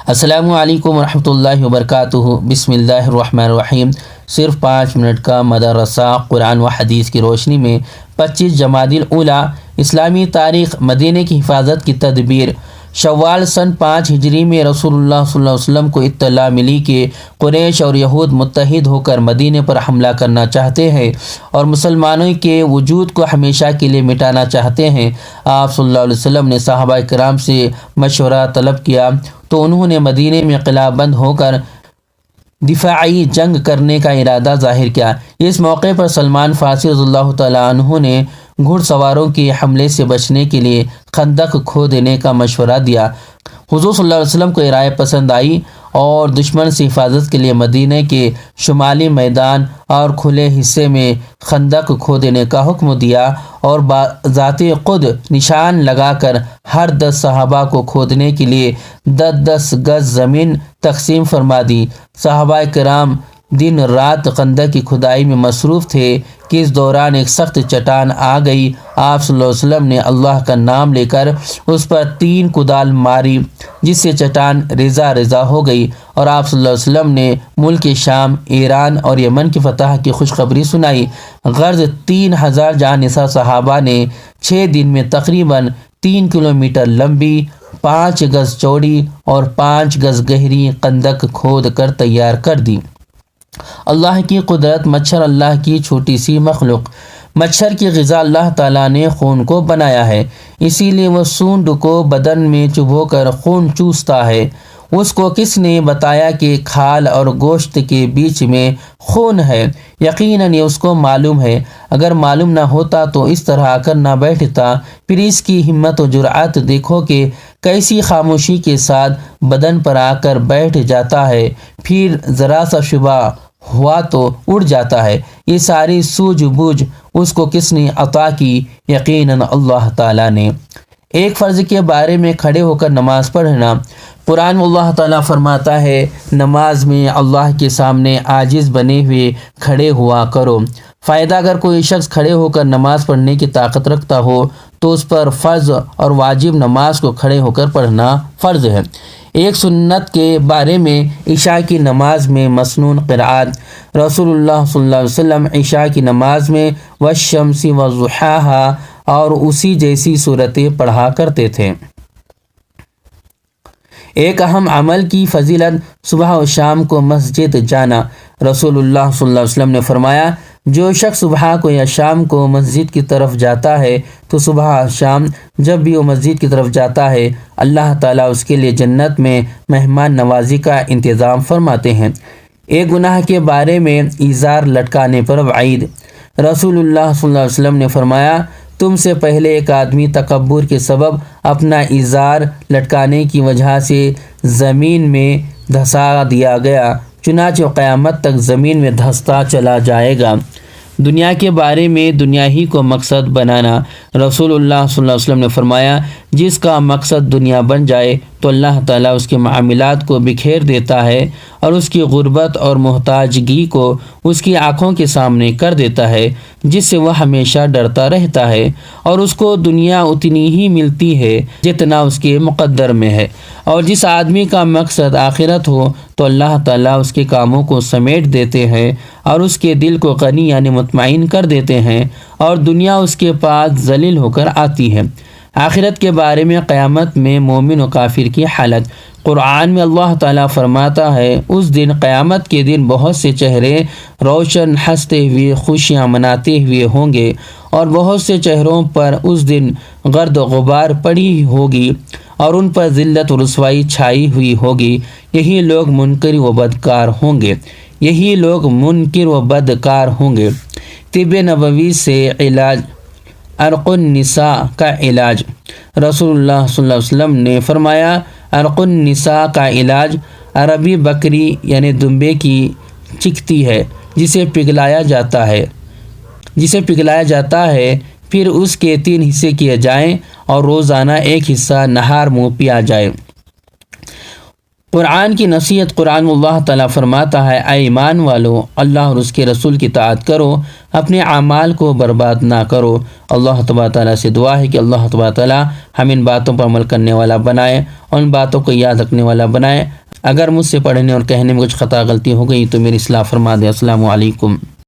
السلام علیکم ورحمۃ اللہ وبرکاتہ۔ بسم اللہ الرحمن الرحیم۔ صرف 5 منٹ کا مدرسہ قرآن و حدیث کی روشنی میں 25 جمادی الاولیٰ اسلامی تاریخ مدینہ کی حفاظت کی تدبیر۔ شوال سن 5 ہجری میں رسول اللہ صلی اللہ علیہ وسلم کو اطلاع ملی کہ قریش اور یہود متحد ہو کر مدینہ پر حملہ کرنا چاہتے ہیں اور مسلمانوں کے وجود کو ہمیشہ کے لیے مٹانا چاہتے ہیں۔ آپ صلی اللہ علیہ وسلم نے صحابہ کرام سے مشورہ طلب کیا تو انہوں نے مدینہ میں قلعہ بند ہو کر دفاعی جنگ کرنے کا ارادہ ظاہر کیا۔ اس موقع پر سلمان فارسی رضی اللہ تعالیٰ عنہ نے گھڑ سواروں کے حملے سے بچنے کے لیے خندق کھود دینے کا مشورہ دیا۔ حضور صلی اللہ علیہ وسلم کو یہ رائے پسند آئی اور دشمن سے حفاظت کے لیے مدینہ کے شمالی میدان اور کھلے حصے میں خندق کھود دینے کا حکم دیا اور بذات خود نشان لگا کر ہر 10 صحابہ کو کھودنے کے لیے 10 گز زمین تقسیم فرما دی۔ صحابہ کرام دن رات خندق کی کھدائی میں مصروف تھے کہ اس دوران ایک سخت چٹان آ گئی۔ آپ صلی اللہ علیہ وسلم نے اللہ کا نام لے کر اس پر 3 کدال ماری جس سے چٹان ریزہ ریزہ ہو گئی، اور آپ صلی اللہ علیہ وسلم نے ملک شام، ایران اور یمن کی فتح کی خوشخبری سنائی۔ غرض 3000 جانثار صحابہ نے 6 دن میں تقریباً 3 کلومیٹر لمبی، 5 گز چوڑی اور 5 گز گہری خندق کھود کر تیار کر دی۔ اللہ کی قدرت۔ مچھر اللہ کی چھوٹی سی مخلوق۔ مچھر کی غذا اللہ تعالیٰ نے خون کو بنایا ہے، اسی لیے وہ سونڈ کو بدن میں چبھو کر خون چوستا ہے۔ اس کو کس نے بتایا کہ کھال اور گوشت کے بیچ میں خون ہے؟ یقیناً یہ اس کو معلوم ہے۔ اگر معلوم نہ ہوتا تو اس طرح آ کر نہ بیٹھتا۔ پھر اس کی ہمت و جرأت دیکھو کہ کیسی خاموشی کے ساتھ بدن پر آ کر بیٹھ جاتا ہے، پھر ذرا سا شبہ ہوا تو اڑ جاتا ہے۔ یہ ساری سوجھ بوجھ اس کو کس نے عطا کی؟ یقیناً اللہ تعالیٰ نے۔ ایک فرض کے بارے میں کھڑے ہو کر نماز پڑھنا۔ قرآن میں اللہ تعالیٰ فرماتا ہے، نماز میں اللہ کے سامنے عاجز بنے ہوئے کھڑے ہوا کرو۔ فائدہ: اگر کوئی شخص کھڑے ہو کر نماز پڑھنے کی طاقت رکھتا ہو تو اس پر فرض اور واجب نماز کو کھڑے ہو کر پڑھنا فرض ہے۔ ایک سنت کے بارے میں عشاء کی نماز میں مسنون قرأت۔ رسول اللہ صلی اللہ علیہ وسلم عشاء کی نماز میں والشمس وضحاہا اور اسی جیسی صورتیں پڑھا کرتے تھے۔ ایک اہم عمل کی فضیلت: صبح و شام کو مسجد جانا۔ رسول اللہ صلی اللہ علیہ وسلم نے فرمایا، جو شخص صبح کو یا شام کو مسجد کی طرف جاتا ہے تو صبح شام جب بھی وہ مسجد کی طرف جاتا ہے اللہ تعالیٰ اس کے لیے جنت میں مہمان نوازی کا انتظام فرماتے ہیں۔ ایک گناہ کے بارے میں ازار لٹکانے پر وعید۔ رسول اللہ صلی اللہ علیہ وسلم نے فرمایا، تم سے پہلے ایک آدمی تکبر کے سبب اپنا ازار لٹکانے کی وجہ سے زمین میں دھسا دیا گیا، چنانچہ قیامت تک زمین میں دھستا چلا جائے گا۔ دنیا کے بارے میں دنیا ہی کو مقصد بنانا۔ رسول اللہ صلی اللہ علیہ وسلم نے فرمایا، جس کا مقصد دنیا بن جائے تو اللہ تعالیٰ اس کے معاملات کو بکھیر دیتا ہے اور اس کی غربت اور محتاجگی کو اس کی آنکھوں کے سامنے کر دیتا ہے، جس سے وہ ہمیشہ ڈرتا رہتا ہے، اور اس کو دنیا اتنی ہی ملتی ہے جتنا اس کے مقدر میں ہے۔ اور جس آدمی کا مقصد آخرت ہو تو اللہ تعالیٰ اس کے کاموں کو سمیٹ دیتے ہیں اور اس کے دل کو غنی یعنی مطمئن کر دیتے ہیں، اور دنیا اس کے پاس ذلیل ہو کر آتی ہے۔ آخرت کے بارے میں قیامت میں مومن و کافر کی حالت۔ قرآن میں اللہ تعالیٰ فرماتا ہے، اس دن قیامت کے دن بہت سے چہرے روشن ہنستے ہوئے خوشیاں مناتے ہوئے ہوں گے، اور بہت سے چہروں پر اس دن گرد و غبار پڑی ہوگی اور ان پر ذلت و رسوائی چھائی ہوئی ہوگی۔ یہی لوگ منکر و بدکار ہوں گے۔ یہی لوگ منکر و بدکار ہوں گے۔ طب نبوی سے علاج۔ عرق النساء کا علاج۔ رسول اللہ صلی اللہ علیہ وسلم نے فرمایا، عرق النساء کا علاج عربی بکری یعنی دمبے کی چکتی ہے جسے پگھلایا جاتا ہے، پھر اس کے 3 حصے کیے جائیں اور روزانہ ایک حصہ نہار منہ پیا جائے۔ قرآن کی نصیحت قرآن اللہ تعالیٰ فرماتا ہے اے ایمان والو اللہ اور اس کے رسول کی اطاعت کرو، اپنے اعمال کو برباد نہ کرو۔ اللہ تبارک تعالیٰ سے دعا ہے کہ اللہ تبارک تعالیٰ ہم ان باتوں پر عمل کرنے والا بنائے اور ان باتوں کو یاد رکھنے والا بنائے۔ اگر مجھ سے پڑھنے اور کہنے میں کچھ خطا غلطی ہو گئی تو میری اصلاح فرما دے۔ السلام علیکم۔